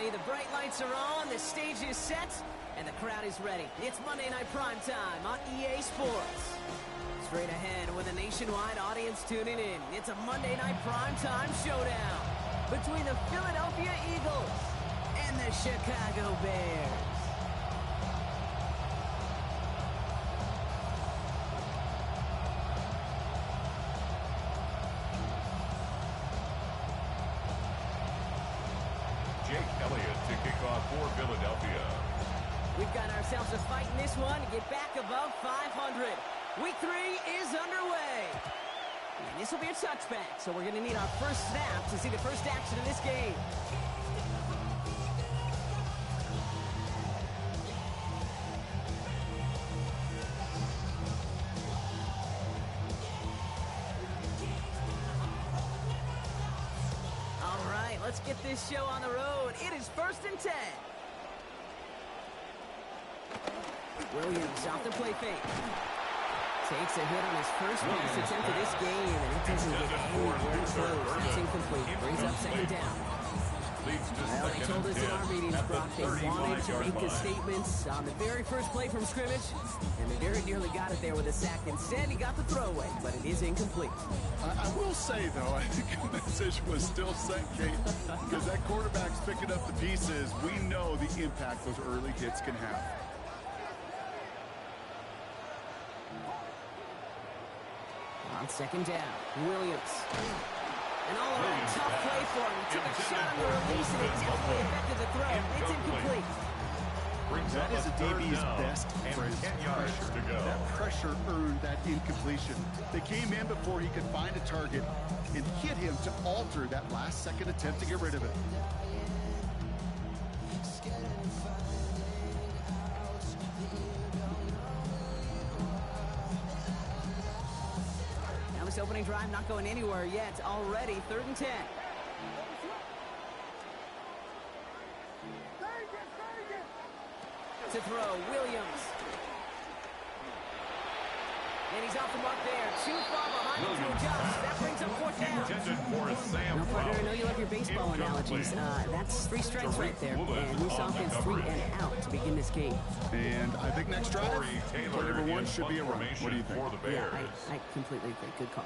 everybody. The bright lights are on, the stage is set, and the crowd is ready. It's Monday Night Primetime on EA Sports. Straight ahead with a nationwide audience tuning in, it's a Monday Night Primetime showdown between the Philadelphia Eagles and the Chicago Bears. To kick off for Philadelphia. We've got ourselves a fight in this one to get back above 500. Week 3 is underway. And this will be a touchback, so we're going to need our first snap to see the first action in this game. Let's get this show on the road. It is 1st and 10. Williams off the play fake. Takes a hit on his first pass attempt of this game, and it doesn't get anywhere close. It's incomplete. Brings up 2nd down. Well, they told us in our meetings, Brock, they wanted to make a statement on the very first play from scrimmage, and they very nearly got it there with a sack. Instead, he got the throwaway, but it is incomplete. I will say, though, I think the message was still sent, Kate, because that quarterback's picking up the pieces. We know the impact those early hits can have. On 2nd down, Williams. And all around, tough play for him. He took a shot on the release, and it definitely affected the throw. It's incomplete. That is a DB's best friend, pressure. That pressure earned that incompletion. They came in before he could find a target and hit him to alter that last-second attempt to get rid of it. Now this opening drive not going anywhere yet. Already 3rd and 10. To throw, Williams. And he's off the mark there. Too far behind him to adjust. That brings up 4th down. No, partner, I know you love your baseball analogies. That's 3 strikes right there. And Moose offense 3 and out to begin this game. And I think next drive, play number 1 should be a run. What do you think? Yeah, I completely agree. Good call.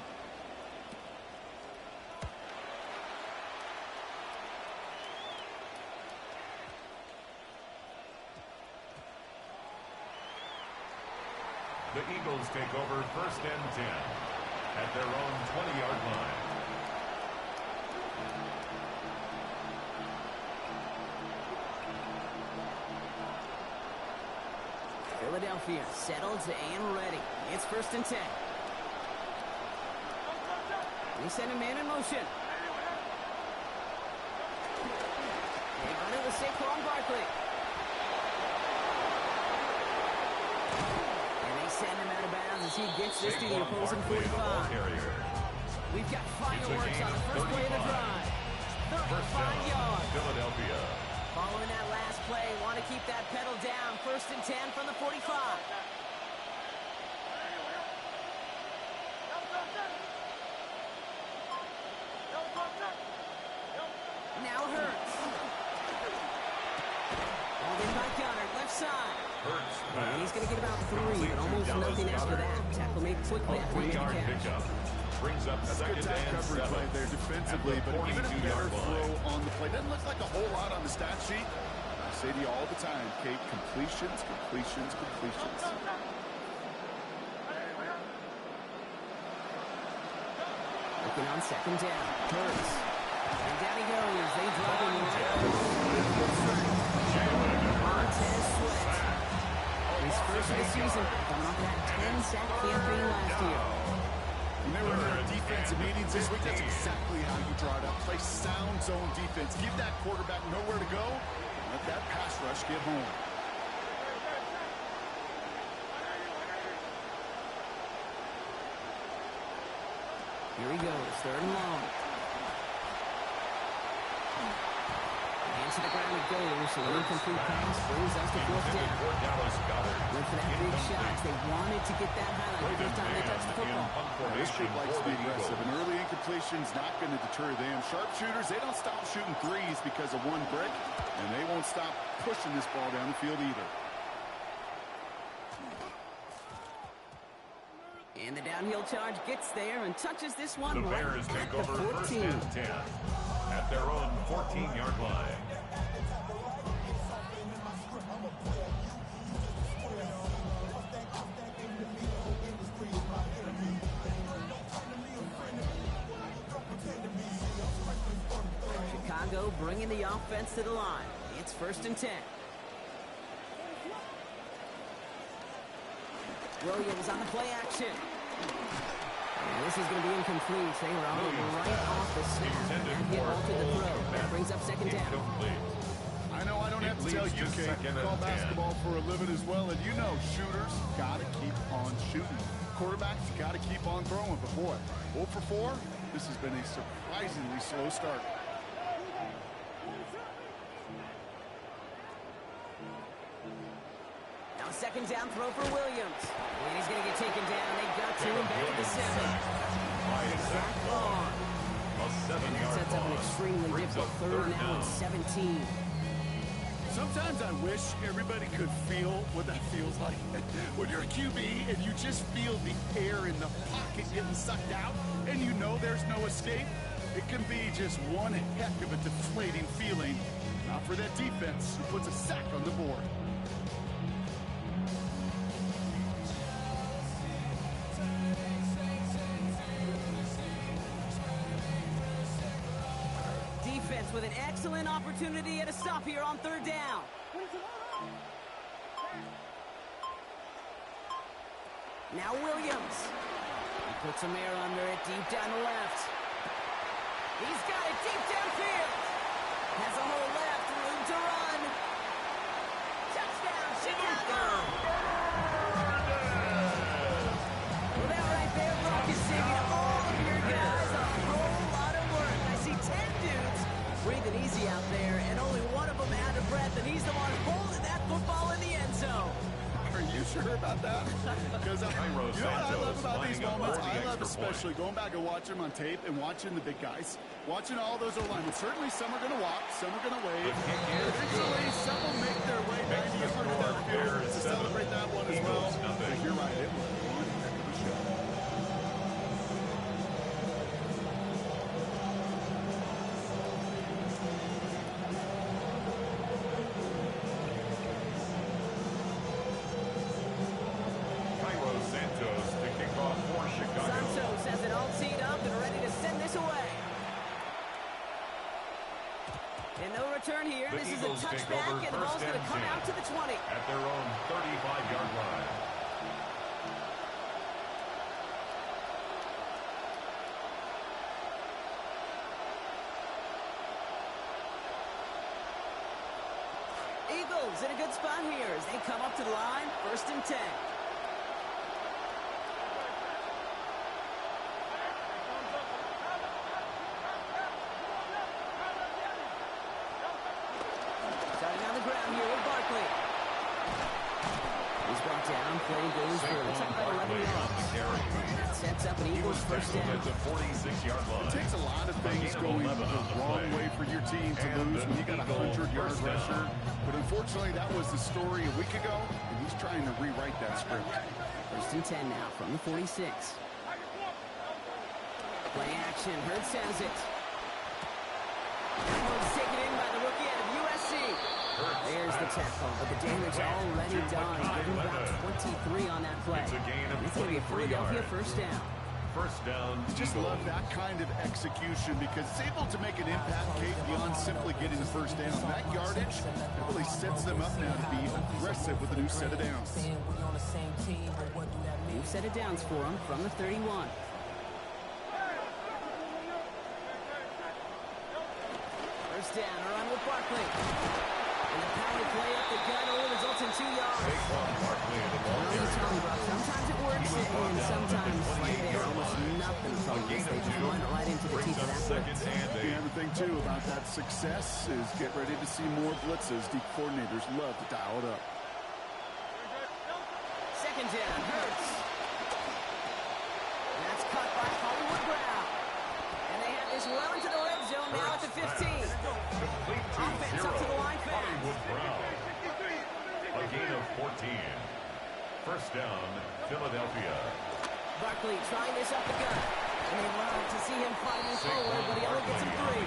The Eagles take over 1st and 10 at their own 20-yard line. Philadelphia settled and ready. It's 1st and 10. They send a man in motion. They run it with Saquon Barkley. Send him out of bounds as he gets this to the opposing 45. We've got fireworks on the first play of the drive. 35 yards. Philadelphia. Following that last play, want to keep that pedal down. 1st and 10 from the 45. Now Hurts. Balled in by Goddard, left side. And he's going to get about 3, but almost nothing after that. Tackle made quickly after he made the catch. Brings up That's good time coverage right there defensively, but even a better throw on the play. Doesn't look like a whole lot on the stat sheet. I say to you all the time, Kate, completions, completions, completions. Looking on 2nd down. Hurts. And down he goes. They drop him Montez Sweat. His first of the season, coming off that 10-sack campaign last year. When they were in their defensive meetings this week, that's exactly how you draw it up. Play sound zone defense. Give that quarterback nowhere to go. And let that pass rush get home. Here he goes, 3rd and long. And And to the ground it goes. So an incomplete pass brings us to fourth down. Went for that big shot. They wanted to get that highlight the first time they touched the football. This group likes to be aggressive. An early incompletion's not going to deter them. Sharpshooters, they don't stop shooting threes because of one brick, and they won't stop pushing this ball down the field either. And the downhill charge gets there and touches this one the right Bears at take the over 14. first and 10 at their own 14-yard line. Chicago bringing the offense to the line. It's first and 10. Williams on the play action. And this is going to be incomplete. They were on it right off the snap. And that hit altered the throw. That brings up second down. I know I don't have to tell you, Kate. Call basketball for a living as well. And you know, shooters got to keep on shooting. Quarterbacks got to keep on throwing. But boy, 0 for 4, this has been a surprisingly slow start. Second down throw for Williams. And he's going to get taken down. They got to him back at the 7. Back on. And that sets up an extremely difficult third now and 17. Sometimes I wish everybody could feel what that feels like. When you're a QB and you just feel the air in the pocket getting sucked out and you know there's no escape, it can be just one heck of a deflating feeling. Not for that defense who puts a sack on the board. With an excellent opportunity at a stop here on third down. Now Williams. He puts some air under it deep down the left. He's got it deep downfield. Has a hole left, room to run. Touchdown, Chicago! Well, that right there, Brock, is saving all of your guys a whole lot of work. I see 10 dudes breathing easy out there, and only one of them out of breath, and he's the one holding that football in the end zone. Are you sure about that? Because you know what I love about these moments? I love especially going back and watching them on tape and watching the big guys. Watching all those O-linemen. Certainly some are going to walk, some are going to wave. Eventually, some will make their way 90 yards downfield to celebrate that one as well. But you're right, it was one heck of a show. Turn here. This is a touchback, and the ball's going to come out to the 20. At their own 35-yard line. Eagles in a good spot here as they come up to the line. First and 10. Play goes for it's about 11 yards. That sets up an Eagles first down. At the 46-yard line. It takes a lot of things going the wrong way for your team to lose when you got a 100-yard rusher. But unfortunately, that was the story a week ago, and he's trying to rewrite that script. First and 10 now from the 46. Play action. Hurts has it. That one's taken in by the rookie out of USC. There's the tackle, but the damage already done. Give him about 23 on that play. It's a gain of It's going to be a Philadelphia first down. First down. Just love that kind of execution because it's able to make an impact, Kate, beyond simply getting the first down. That yardage really sets them up now to be aggressive with a new set of downs. New set of downs for him from the 31. First down, a run with Barkley. And the power play up the gut only results in 2 yards. Well, you tell me, Brock, sometimes it works, and sometimes, like there, almost nothing from this. They just run right into the teeth of that blitz. Yeah, the thing, too, about that success is get ready to see more blitzes. The coordinators love to dial it up. Second down, Hurts. And that's caught by Hollywood Brown. And they have this well into the red zone now at the 15. Offense up to the line fast. A gain of 14. First down, Philadelphia. Barkley trying this up the gut. And they love to see him fighting forward, but he only gets a 3.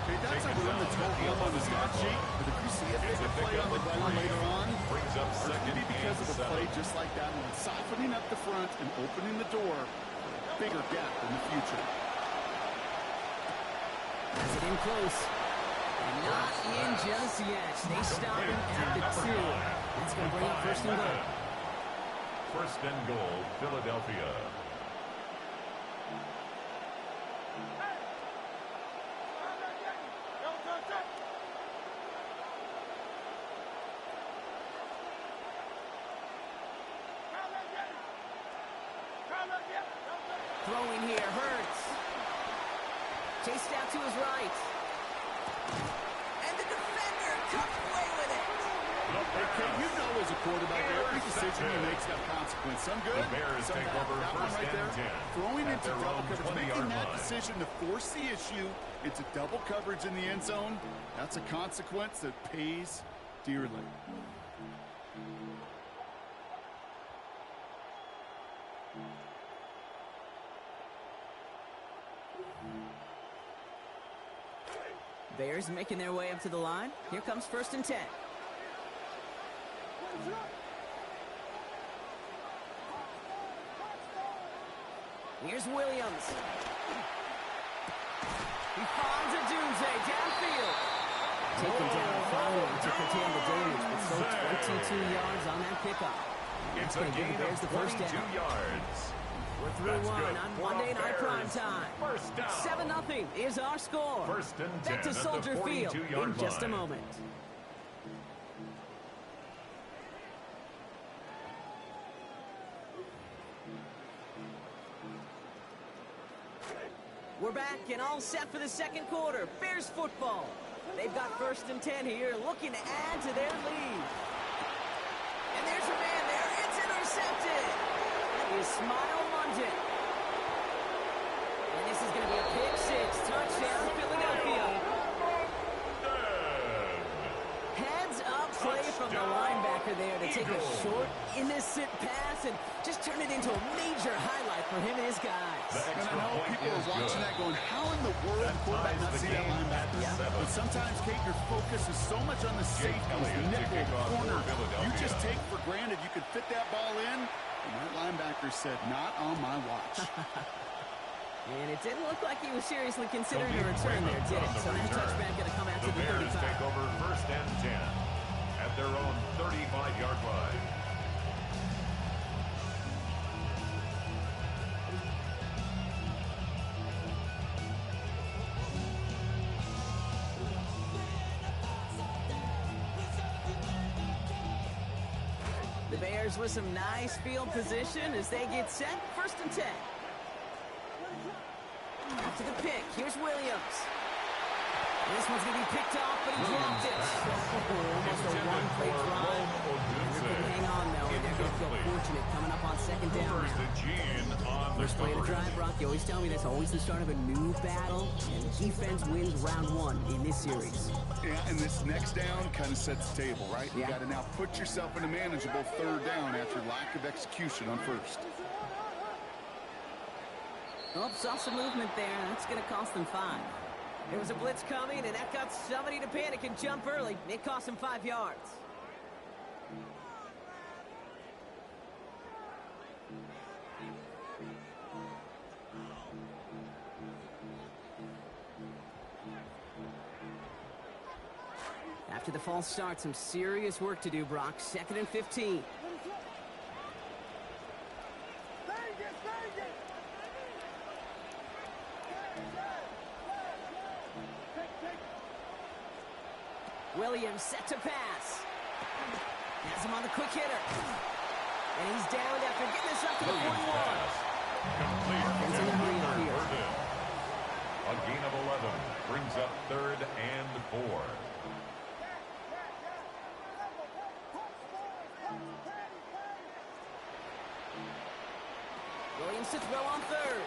Hey, that's a run that's home on the stat sheet, but if you see a bigger play on the ground later on, brings up second maybe because of a play just like that one, softening up the front and opening the door, bigger gap in the future. Has it in close. And not in just yet. They stop him at the 2. That's going to bring up first and goal. First and goal, Philadelphia. Throwing here, Hurts. Chased out to his right. And the defender comes away with it. Okay, you know as a quarterback, every decision he makes got consequence. Some good, some bad. That one right there, throwing into double coverage, making that decision to force the issue into double coverage in the end zone, that's a consequence that pays dearly. Bears making their way up to the line. Here comes first and 10. Here's Williams. He finds a doomsday downfield. Taken down finally to curtail the damage, but still 22 yards on that kickoff. It's going to give the Bears the first down. Yards. We're through one on Monday Night Prime Time. 7-0 is our score. First and 10 back to Soldier Field in just a moment. We're back and all set for the second quarter. Bears football. They've got first and 10 here, looking to add to their lead. And there's a man there. It's intercepted. That is Smile London. And this is going to be a pick six. Touchdown, Philadelphia. Heads up play from the linebacker there to take a short, innocent pass and just turn it into a major highlight for him and his guys. And I know people are watching that going, how in the world the quarterback not see that linebacker? Yeah. But sometimes, Kate, your focus is so much on the safety, nickel, corner. You just take for granted you could fit that ball in. And that linebacker said, not on my watch. And it didn't look like he was seriously considering a return there, did it? So that touchback going to come out to the 35. The Bears take over first and 10 at their own 35-yard line. The Bears with some nice field position as they get set. First and 10. After the pick, here's Williams. This one's going to be picked off, but he dropped it. Almost a one-play drive. They're going to hang on, though, and they're going to feel fortunate coming up on second down now. First play of the drive, Brock, you always tell me that's always the start of a new battle, and defense wins round one in this series. Yeah, and this next down kind of sets the table, right? You got to now put yourself in a manageable third down after lack of execution on first. Oh, saw some movement there. That's going to cost them 5. There was a blitz coming, and that got somebody to panic and jump early. It cost them 5 yards. After the false start, some serious work to do, Brock. Second and 15. Williams set to pass. Has him on the quick hitter. And he's down after getting this up to the 41. Complete. Offense in a hurry up here. A gain of 11 brings up 3rd and 4. Williams to throw on 3rd.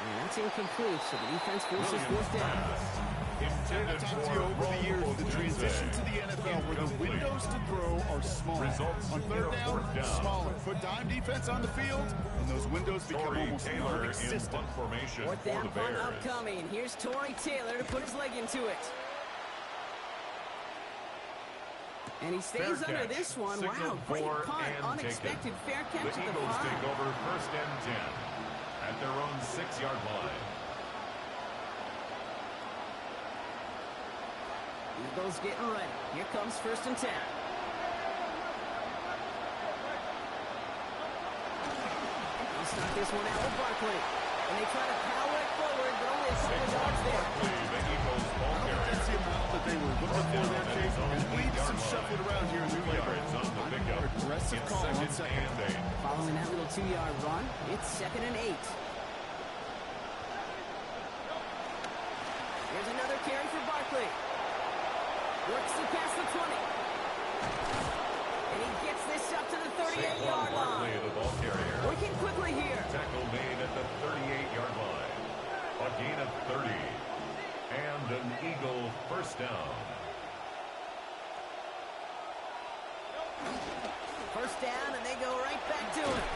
And that's incomplete, so the defense forces 4th down. Intended I've talked to you over the years, the transition to the NFL where the windows to throw are smaller. Results On in 3rd a down, 4th down. smaller. Put dime defense on the field, and those windows become Torrey almost Taylor in non-existent. punt formation 4th for down the punt Bears. upcoming. Here's Torrey Taylor to put his leg into it. And he stays Fair under catch. this one. Signaled Wow, great for punt. and Unexpected taken. fair catch The at the Eagles 5. take over 1st and 10 at their own 6-yard line. Eagles getting ready. Here comes 1st and 10. I'll start this one out with Barkley. And they try to power it forward, but only a couple of yards there. The Eagles ball carrier. That's the amount that they were looking for there, Jake. And we need some shuffling around here in the Yards on the pickup. Aggressive It's call on 2nd second. and 8. Following that little 2-yard run, it's 2nd and 8. Here's another carry for Barkley. Works it past the 20. And he gets this up to the 38-yard Barkley, line. the ball carrier. Working quickly here. Tackle made at the 38-yard line. A gain of 30. And an Eagle 1st down. 1st down, and they go right back to it.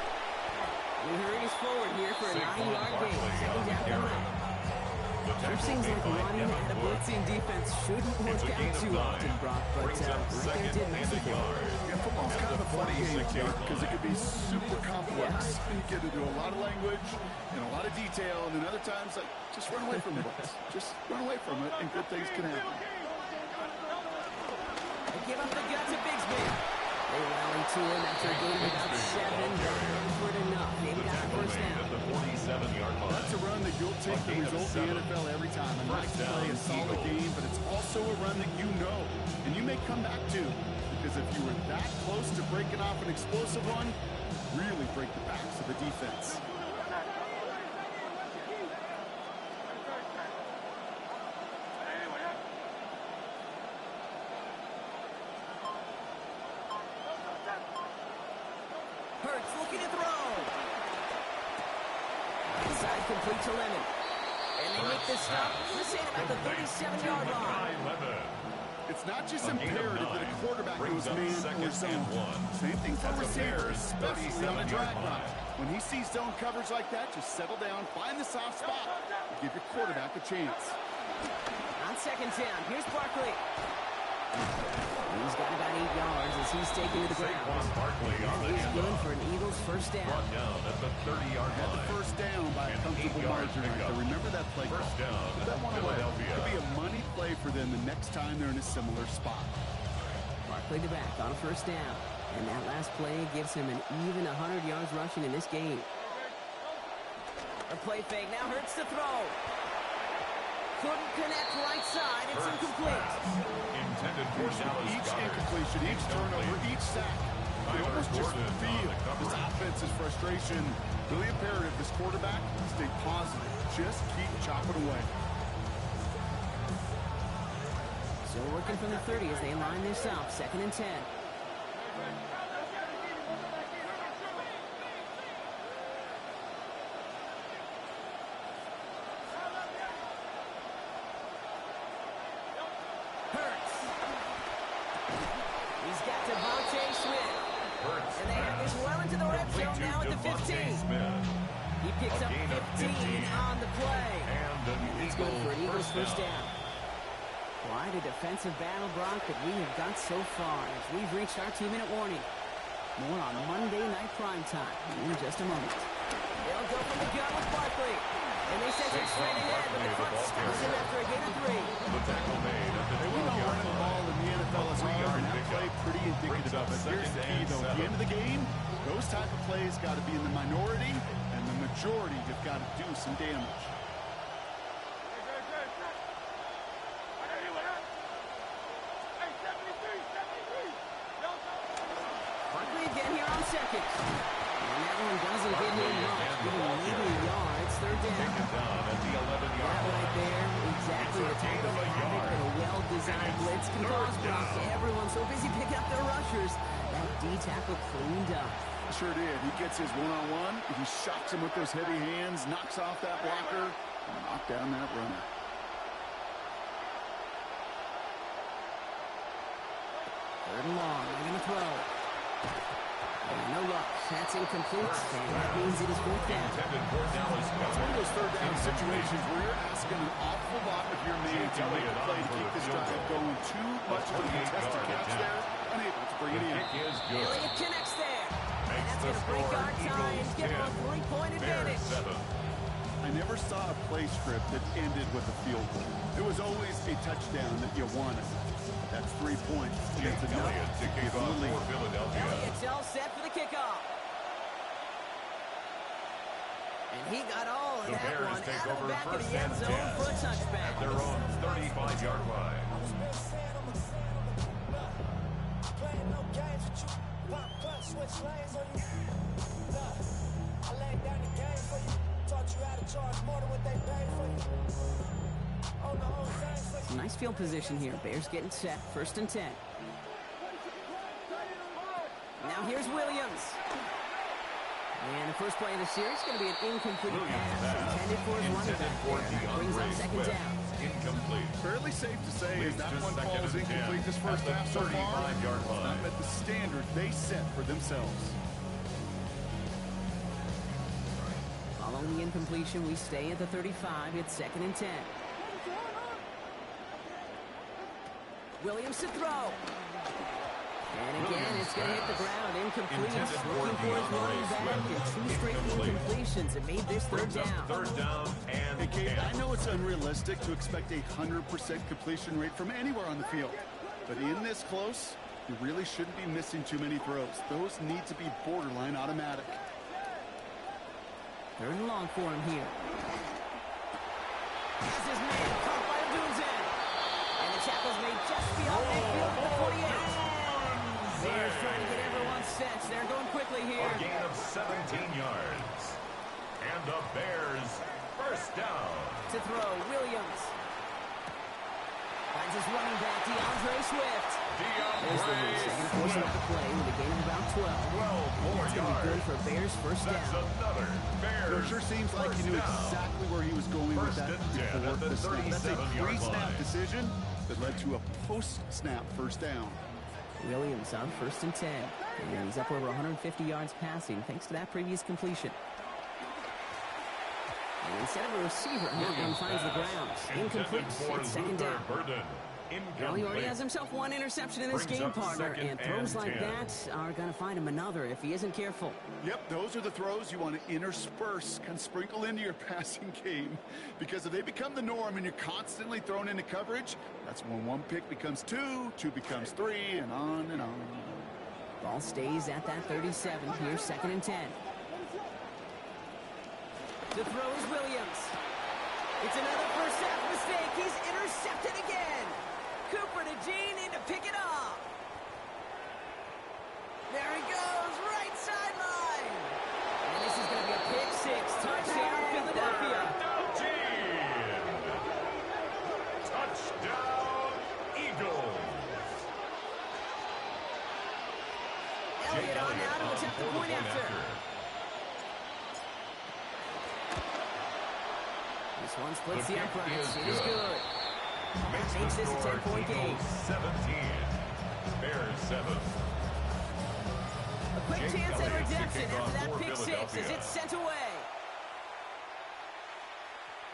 He hurries forward here for a 9-yard gain. 2nd down for him. Sure seems like running at a blitzing defense shouldn't work out too often, Brock, but right there did make it for him. Yeah, football's kind of a fun game because it can be super complex. You get into a lot of language and a lot of detail, and then other times, like, just run away from it, boys. Just run away from it, and good things can happen. They give up the gut to Bigsby. They rally to him after a gain of about 7. That for it enough. They've got the 1st down. At the 47-yard line. That's a run that you'll take the result in the NFL every time. A nice play, a solid game, but it's also a run that you know, and you may come back to, because if you were that close to breaking off an explosive one, really break the backs of the defense. Hurts looking to throw. Inside complete to Lemon. And they make this stop. This ain't about the 37-yard line. It's not just imperative that a quarterback goes man or zone. Same thing for receivers, especially on a drag route. When he sees zone coverage like that, just settle down, find the soft spot, and give your quarterback a chance. On 2nd down, here's Barkley. He's got about 8 yards as he's taken to the ground. Barkley on the He's good for an Eagles 1st down. Brought down at the 30-yard Had the line. 1st down by a comfortable margin right there. Remember that play. 1st down. Put that one away. Philadelphia. Could be a money play for them the next time they're in a similar spot. Barkley to back on a 1st down. And that last play gives him an even 100 yards rushing in this game. A play fake. Now Hurts to throw. Couldn't connect right side. It's incomplete. Intended for Dallas Each Goedert. incompletion, each turnover, each sack. You almost just feel this offense's frustration. Really imperative, this quarterback, stay positive. Just keep chopping away. So working from the 30 as they line this up. 2nd and 10. And they have this well into the red zone now at the 15. He picks up 15 on the play. It's good for an Eagles 1st down. Quite a defensive battle, Brock, that we have got so far as we've reached our 2-minute warning. More on Monday Night Primetime in just a moment. They'll go from the gun with Barkley. And they send it straight ahead, but the front stops him after a gain of 3. The tackle made at the 12-yard line. Ball in the NFL is hard, and that play pretty indicative of it. Here's the key, though. At the end of the game, those type of plays got to be in the minority, and the majority have got to do some damage. seconds. And that one doesn't get him much. Give him maybe a yard. It's third down. Taken down at the 11-yard That line. right there, exactly the type of havoc that a well-designed blitz can cause blocks. Everyone's so busy picking up their rushers. That D-tackle cleaned up. Sure did. He gets his one-on-one. He shocks him with those heavy hands, knocks off that blocker, and knocks down that runner. Third and long. They're going to throw. And no luck. That's incomplete. And that means it is fourth down. Intended for Dallas. It's one of those third down situations where you're asking an awful lot of your man to make a play to keep this drive going. Too much of a contested catch there. Unable to bring it in. Kick is good. Elliott connects there. And Makes that's the going to break score our tie and Eagles give them a 10. three-point Bears advantage. 7. I never saw a play script that ended with a field goal. It was always a touchdown that you wanted. That's 3 points. Jake It's enough Elliott to to kick give them off the lead. for Philadelphia. Elliott's all set for the kickoff. And he got all of The that Bears one take out of over the back of first the end and zone 10 for a touchback. at their own 35-yard line. Nice field position here. Bears getting set. First and 10. Now here's Williams. And the first play of the series is going to be an incomplete pass intended for his running back there. That brings up second down. Incomplete. Fairly safe to say Leads as that to one second falls and 10 incomplete this first at the half so far. 35-yard It's line. not met the standard they set for themselves. Following the incompletion, we stay at the 35. It's second and 10. Williams to throw. And again, it's going to hit the ground. Incomplete. Intended for Looking for his DeAndre running back. And Swift. two straight Incomplete. incompletions. It made this third Brings up down. third down and Hey, Kate, 10. I know it's unrealistic to expect a 100% completion rate from anywhere on the field. But in this close, you really shouldn't be missing too many throws. Those need to be borderline automatic. Third and long for him here. Has his man caught by Dunzen. And the tackle's made just beyond midfield at the 48. Bears trying to get everyone set. They're going quickly here. A gain of 17 yards. And the Bears first down. To throw, Williams. Finds his running back, DeAndre Swift. There's the loose. They're going to force it up the play with a gain of about 12. 12 more It's going to be good yards. for Bears first That's down. another Bears. It sure seems like he first knew down. exactly where he was going with First that and 10 before at the the snap. That's a 37-yard pre-snap line. decision that led to a post-snap first down. Williams on first and 10. And he's up over 150 yards passing thanks to that previous completion. And instead of a receiver, Montgomery finds the ground. Incomplete. Intended for It's second Luther down. Burden. Well, he already Incomplete. has himself one interception in this Brings game, up partner. second And throws and like 10. that are going to find him another if he isn't careful. Yep, those are the throws you want to intersperse, kind of sprinkle into your passing game. Because if they become the norm and you're constantly thrown into coverage, that's when one pick becomes two, two becomes three, and on and on. Ball stays at that 37. Here's second and 10. To throw is Williams. It's another first half mistake. He's intercepted again. Cooper to Gene in to pick it up. There he goes, right sideline. And this is going to be a pick six. Touchdown, Philadelphia. Gene. Touchdown, Eagles. Elliott on now to attempt the point after. This one splits the uprights. It is good. Makes this a 10-point game. 17. Bears 7. A quick Jake chance at Elliott to redemption kick off after that for pick six as Philadelphia. it's sent away.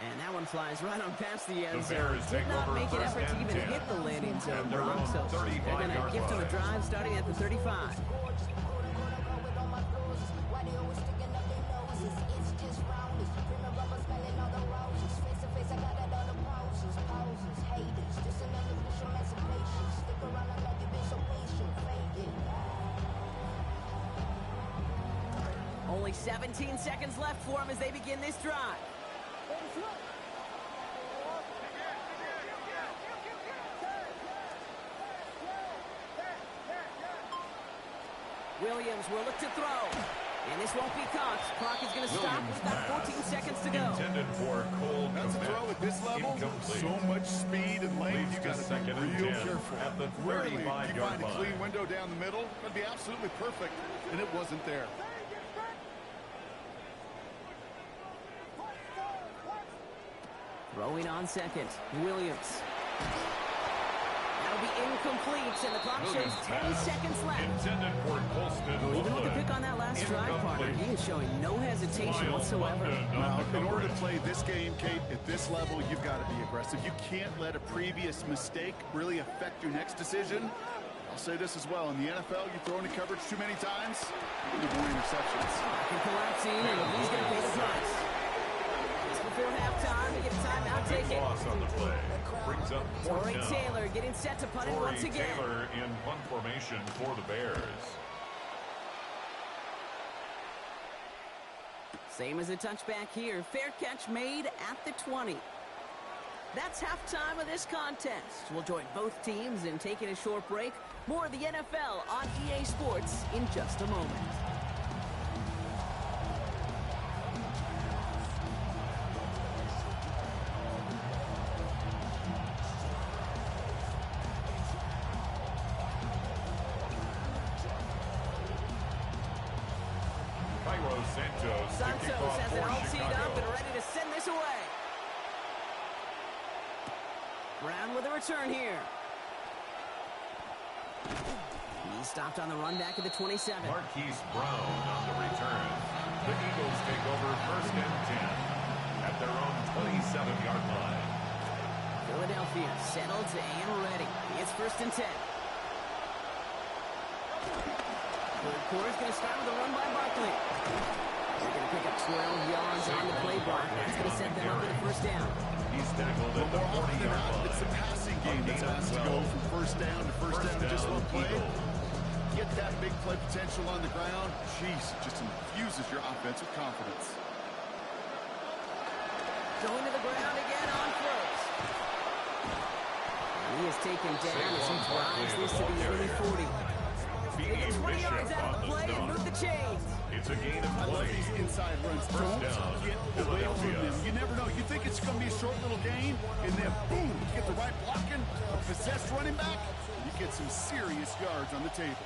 And that one flies right on past the end The zone. Bears Did take not over make an first effort to and even 10. hit the landing zone, And their own Bronx. So they're 35-yard going to gift him a line. drive starting at the 35. Only 17 seconds left for him as they begin this drive. Williams will look to throw. And this won't be caught. Clock is going to stop with about 14 seconds to go. Intended for Cole. That's a throw at this level. So much speed and length. You got to be real careful. At the Rarely you 35-yard find a line. clean window down the middle. That'd be absolutely perfect, and it wasn't there. Throwing on second. Williams. That'll be incomplete, and the clock shows 10 seconds left. Intended for Colston. Well, even with the pick on that last drive, partner, he is showing no hesitation whatsoever. Now, in order to play this game, Kate, at this level, you've got to be aggressive. You can't let a previous mistake really affect your next decision. I'll say this as well. In the NFL, you throw into coverage too many times, you get more interceptions. Collapsing, and he's going to pay the price. Just before halftime, to get a timeout taken. Loss on the play. Brings up fourth Corey down. Taylor getting set to punt it Corey once again. Taylor in punt formation for the Bears. Same as a touchback here. Fair catch made at the 20. That's halftime of this contest. We'll join both teams in taking a short break. More of the NFL on EA Sports in just a moment. Santos has it all teed up and ready to send this away. Brown with a return here. He's stopped on the run back at the 27. Marquise Brown on the return. The Eagles take over first and 10 at their own 27-yard line. Philadelphia settled and ready. It's first and 10. Third quarter's going to start with a run by Barkley. They're going to pick up 12 yards on the play block. That's going to set them up with a first down. He's tackled at the 40-yard line. It's the passing game that's asked to go from first down to just one play. Get that big play potential on the ground. Jeez, just infuses your offense with confidence. Going to the ground again on first. He is taken down as he drives this to the early 40. He gets 20 yards out of the play and move the chains. It's a gain of I love play. these inside runs. First down, Don't get away from them. You never know. You think it's going to be a short little gain, and then boom, you get the right blocking, a possessed running back, you get some serious yards on the table.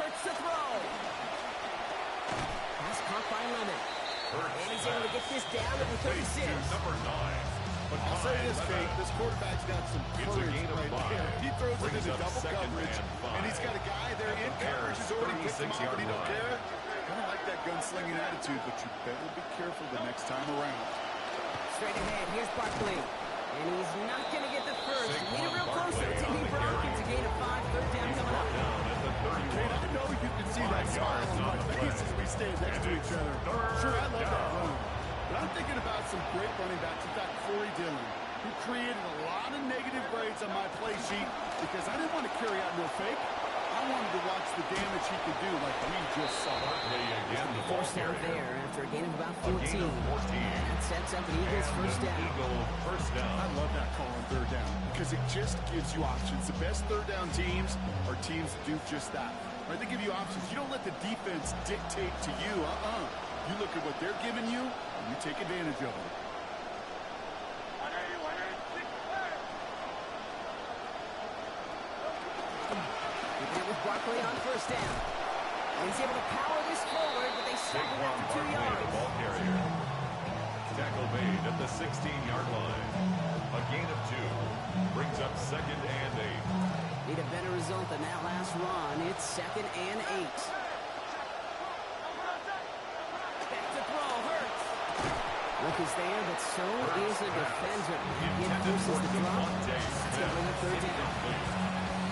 Hurts the throw. Pass caught by Lemon. And he's able to get this down to the 36. Number 9. I'll say this, Kate, this quarterback's got some courage right there. He throws it into double coverage, and he's got a guy there in coverage who's already picked him off, and he don't care. Kind of like that gunslinging attitude, but you better be careful the next time around. Straight ahead, here's Barkley. And he's not going to get the first. Need it real close to T.B. Brown. Gets a gain of 5, third down coming up. Kate, I know you can see that smile on my face as we stand next to each other. Sure, I love that run. But I'm thinking about some great running backs. In fact, Corey Dillon, who created a lot of negative grades on my play sheet because I didn't want to carry out no fake. I wanted to watch the damage he could do like we just saw. Forced out there after a gain of about 14. That sets up an Eagles first down. I love that call on third down because it just gives you options. The best third down teams are teams that do just that. Right? They give you options. You don't let the defense dictate to you. You look at what they're giving you, and you take advantage of it. With Barkley on first down. And he's able to power this forward, but they stop him after 2 yards. Ball carrier. Tackle made at the 16-yard line. A gain of 2. Brings up second and 8. Need a better result than that last run. It's second and 8. Back to throw, Hurts. Look is there, but so is a defender. It forces the drop. It's going to bring up third down.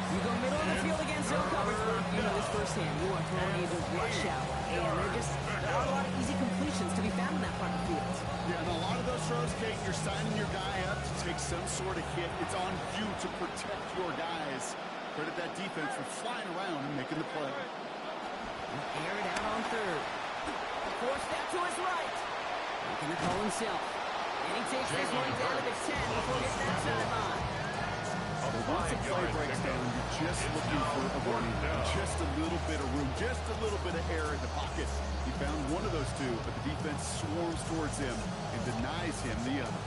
You go middle of the field against zone coverage block. You know this firsthand. You are throwing into rush out. And there are a lot of easy completions to be found in that part of the field. Yeah, and a lot of those throws, Kate, you're signing your guy up to take some sort of hit. It's on you to protect your guys. Credit that defense for flying around and making the play. Air it out on third. Force that to his right. Making the call himself. And he takes this one down to the 10 before hitting that sideline. Once a play breaks down, you're just looking of running. Just a little bit of room, just a little bit of air in the pocket. He found one of those two, but the defense swarms towards him and denies him the other.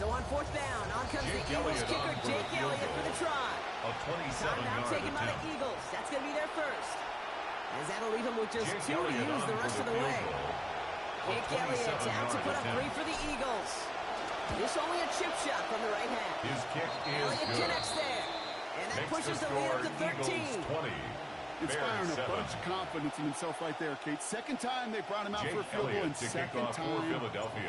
On fourth down, on comes the Eagles kicker, Jake Elliott for the try. A 27-yard taken by the Eagles. That's going to be their first. As that'll leave him with just two to use the rest of the way. Jake Elliott down to put up 3 for the Eagles. This only a chip shot from the right half. His kick is Elliott good. connects there. And that pushes the lead up to 13. 20. Inspiring a bunch of confidence in himself right there, Kate. Second time they brought him out for a field goal, and second time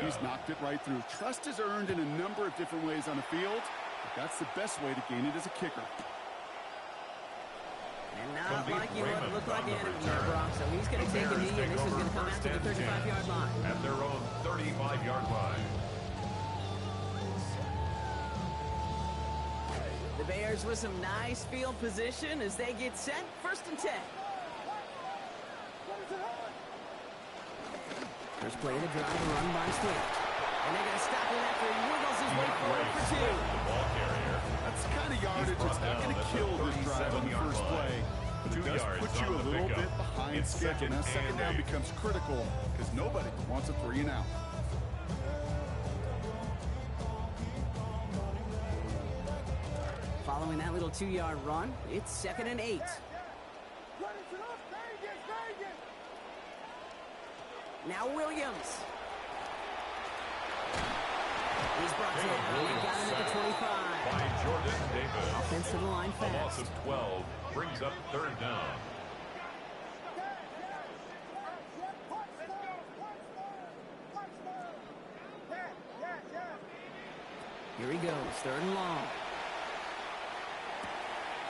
he's knocked it right through. Trust is earned in a number of different ways on the field, but that's the best way to gain it as a kicker. And not like you look like Adam here, Brock. So he's going to take a knee, and this is going to come out to the 35-yard line. At their own 35-yard line. The Bears with some nice field position as they get set. 1st and 10. First play of the drive, run by Slander. And they're going to stop him after he wiggles his way forward for 2. The ball carrier. That's the kind of yardage that's not going to kill this drive on the first play. But it does put you a little bit behind schedule. Now second down becomes critical because nobody wants a 3 and out. Following that little 2-yard run, it's 2nd and 8. Now Williams. He's brought down and got him at the 25. By Jordan Davis. Offensive line A loss fast. of 12 brings up 3rd down. Here he goes, 3rd and long.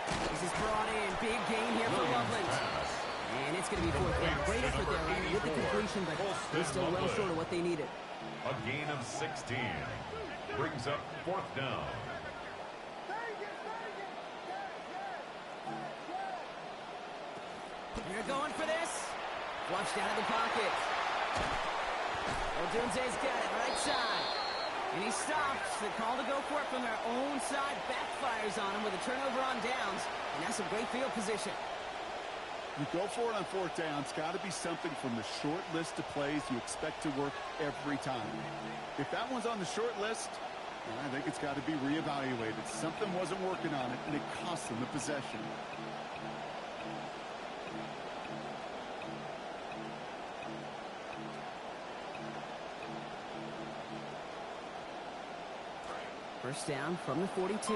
This is brought in. Big gain here for Loveland. And it's going to be 4th down. Great effort there, Ryan, with the completion, but they're still well short of what they needed. A gain of 16 brings up 4th down. They're going for this. Flushed out of the pocket. Odunze's got it right side. And he stops. The call to go for it from their own side backfires on him with a turnover on downs. And that's a great field position. You go for it on 4th down. It's got to be something from the short list of plays you expect to work every time. If that one's on the short list, well, I think it's got to be reevaluated. Something wasn't working on it, and it cost them the possession. First down from the 42.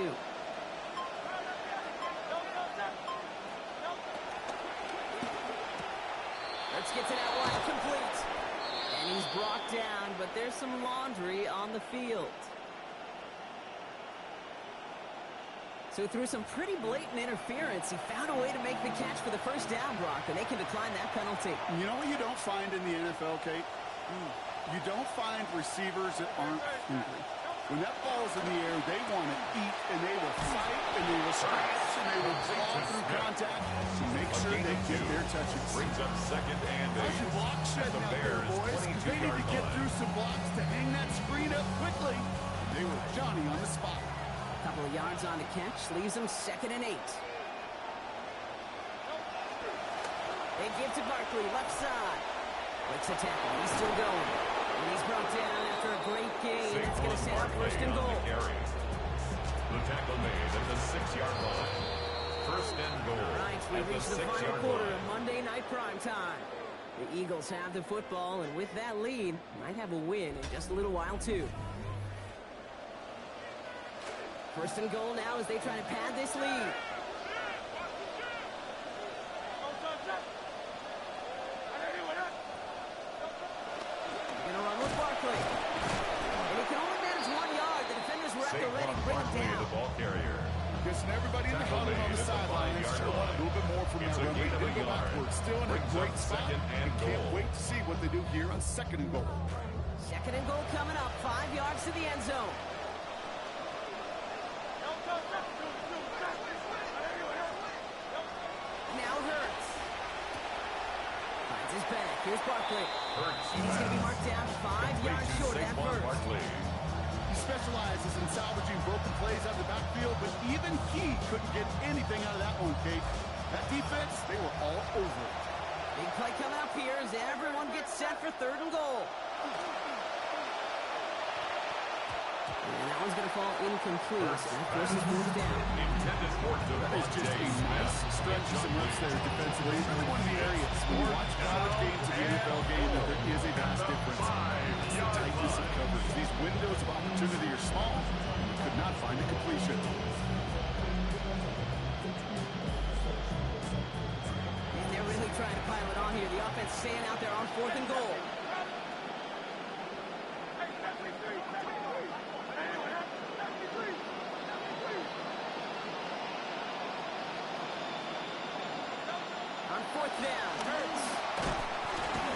Let's get to that wide complete. And he's brought down, but there's some laundry on the field. So through some pretty blatant interference, he found a way to make the catch for the first down, Brock, and they can decline that penalty. You know what you don't find in the NFL, Kate? You don't find receivers that aren't hungry. When that ball's in the air, they want to eat, and they will fight, and they will scratch, and they will claw through contact to make sure they get their touches. Brings up 2nd and 8. There's your block shedding out there, boys. They need to get through some blocks to hang that screen up quickly. They were Johnny on the spot. Couple of yards on the catch, leaves him 2nd and 8. They give to Barkley, left side. Breaks the tackle, he's still going. And he's brought down after a great gain. That's going to set up 1st and goal. The tackle made at the 6-yard line. 1st and goal. All right, we reach the final quarter of Monday Night Prime Time. The Eagles have the football, and with that lead, might have a win in just a little while, too. 1st and goal now as they try to pad this lead. Going to run with Barkley. And he can only manage 1 yard. The defenders were at the ready to bring him down. The ball carrier. Guessing everybody in the huddle on the sideline sure want a little bit more from that run. They did go backwards. Still in a great spot and can't wait to see what they do here on 2nd and goal. 2nd and goal coming up, 5 yards to the end zone. Now Hurts. Finds his back. Here's Barkley. And he's going to be marked down 5 yards short of that first. He specializes in salvaging broken plays out of the backfield, but even he couldn't get anything out of that one, Kate. That defense, they were all over it. Big play coming up here as everyone gets set for 3rd and goal. And that one's going to fall incomplete. That forces moved down. That is just a nice stretch of some reps there defensively. It's really one of the areas when you watch college games to the NFL game that there is a vast difference. It's the tightness of coverage. These windows of opportunity are small. You could not find a completion. And they're really trying to pile it on here. The offense staying out there on 4th and goal. On 4th down, Hurts.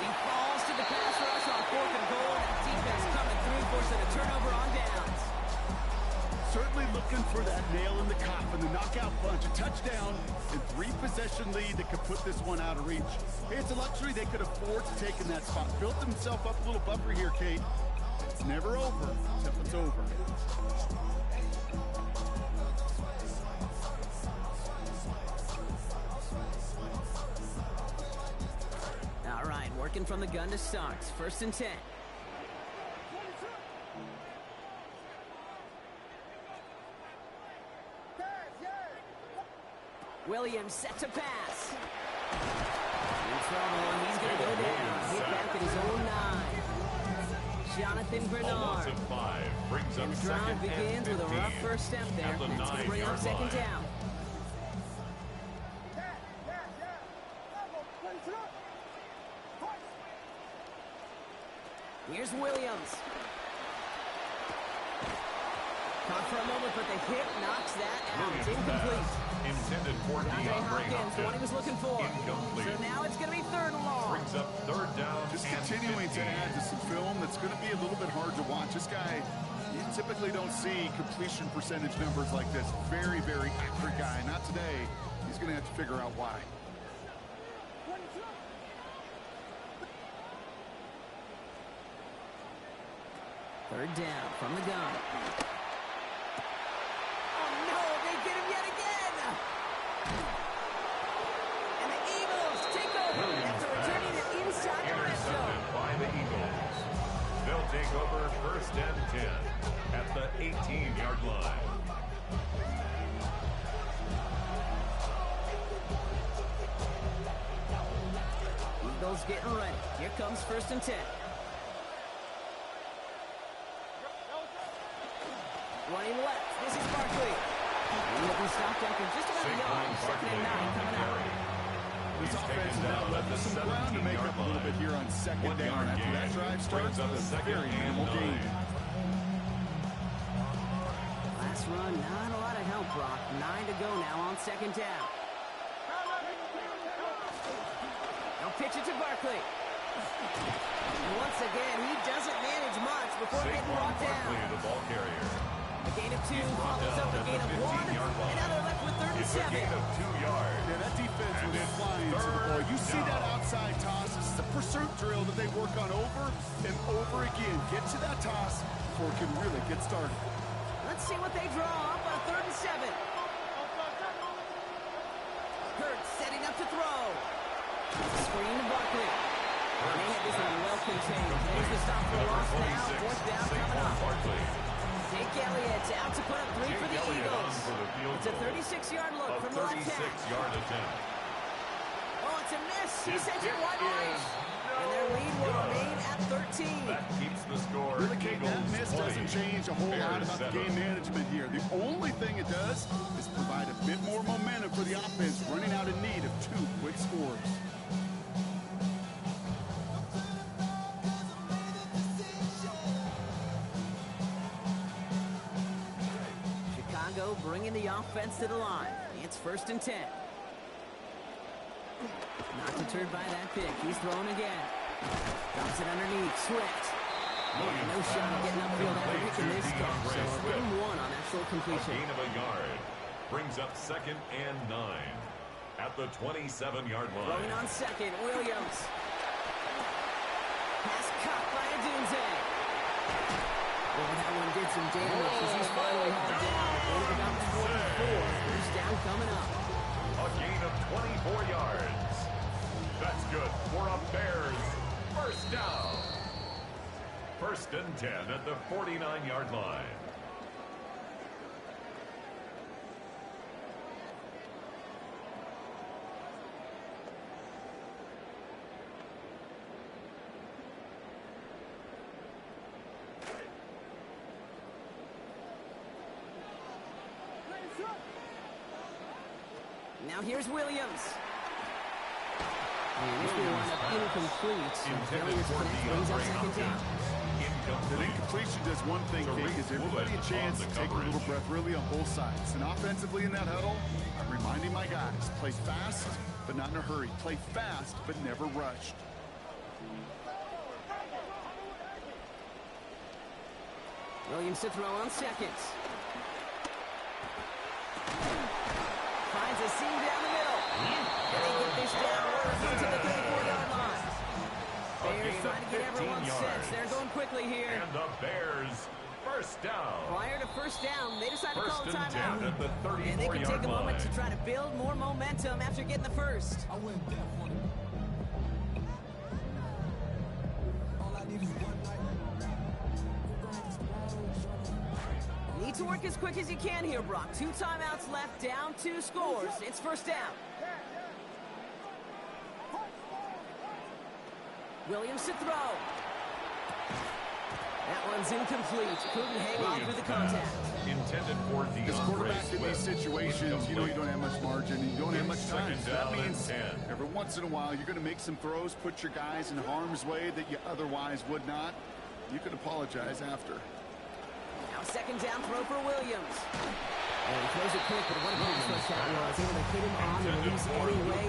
He falls to the pass rush on 4th and goal. That defense coming through, forcing a turnover on downs. Certainly looking for that nail in the coffin, the knockout punch, a touchdown, and 3-possession lead that could put this one out of reach. Hey, it's a luxury they could afford to take in that spot. Built himself up a little buffer here, Kate. It's never over until it's over. All right, working from the gun to start. 1st and 10. Williams set to pass. In trouble, and he's going to go down. Hit back at his own 9. Jonathan Bernard. And the drive begins with a rough first step there. That's going to bring up 2nd down. Here's Williams. Caught for a moment, but the hit knocks that out. It's incomplete. Intended for Hopkins, the one he was looking for. So now it's going to be 3rd and long. Brings up 3rd down. Just continuing to add to some film that's going to be a little bit hard to watch. This guy, you typically don't see completion percentage numbers like this. Very, very accurate guy. Not today. He's going to have to figure out why. Third down from the gun. Oh, no, they get him yet again. And the Eagles take over after returning it inside the red zone. By the Eagles. They'll take over 1st and 10 at the 18-yard line. Eagles getting ready. Here comes 1st and 10. Running left. This is Barkley. He will be stopped after just about a yard. 2nd and 9 coming out. This offense now left us some ground to make up a little bit here on 2nd down. After that drive starts, a very minimal gain. Last run, not a lot of help, Brock. 9 to go now on 2nd down. Now pitch it to Barkley. And once again, he doesn't manage much before getting brought down. The ball carrier. A gain of 2 follows up a gain of 1, and now they're left with 3rd and 7. It's a gain of 2 yards. Yeah, that defense was flying to the ball. You see that outside toss. This is a pursuit drill that they work on over and over again. Get to that toss before it can really get started. Let's see what they draw up on 3rd and 7. Hurts setting up to throw. Screen to Barkley. And they had this one well contained. There's the stop for a loss now. 4th down coming up. Jake Elliott's out to put up 3 for the Eagles. It's a 36-yard look from the left half. 36-yard attempt. Oh, it's a miss. He sent it wide right. And their lead will remain at 13. That keeps the score. Really, Kate, that miss doesn't change a whole lot about the game management here. The only thing it does is provide a bit more momentum for the offense, running out in need of 2 quick scores. Bringing the offense to the line. It's 1st and 10. Not deterred by that pick. He's throwing again. Drops it underneath. Swift. No shot of getting upfield after picking this catch. So a gain 1 on that short completion. A gain of a yard. Brings up 2nd and 9 at the 27-yard line. Throwing on second, Williams. Pass caught by Adunze. Well, that one did some damage as he's finally hauled down. Gain of about 24. First down coming up. A gain of 24 yards. That's good for a Bears first down. 1st and 10 at the 49-yard line. Now here's Williams. The initial lineup incomplete. Failure to connect brings up 2nd down. The incompletion does one thing, Vic, is everybody a chance to take a little breath really on both sides. And offensively in that huddle, I'm reminding my guys, play fast, but not in a hurry. Play fast, but never rushed. Williams to throw on second. Finds a seam down the middle. And they get this down to the 34-yard line. Bears trying to get everyone set. They're going quickly here. And the Bears first down. Prior to first down, they decide to call a timeout. At the 34-yard and they can take a moment to try to build more momentum after getting the first. Need to work as quick as you can here, Brock. 2 timeouts left, down 2 scores. It's first down. Williams to throw. That one's incomplete. Couldn't hang on through the contact. Intended for the As quarterback in these situations, you know you don't have much margin, and you don't have much time. So that means every once in a while you're going to make some throws, put your guys in harm's way that you otherwise would not. You can apologize after. Now 2nd down throw for Williams. And he throws it quick, but what a pass rush that was. Able to hit him on the release anyway.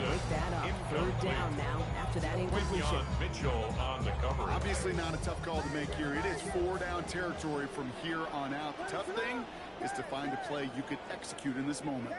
Make that up. 3rd down now after that incompletion. Mitchell on the cover. Obviously not a tough call to make here. It is 4-down territory from here on out. The tough thing is to find a play you could execute in this moment.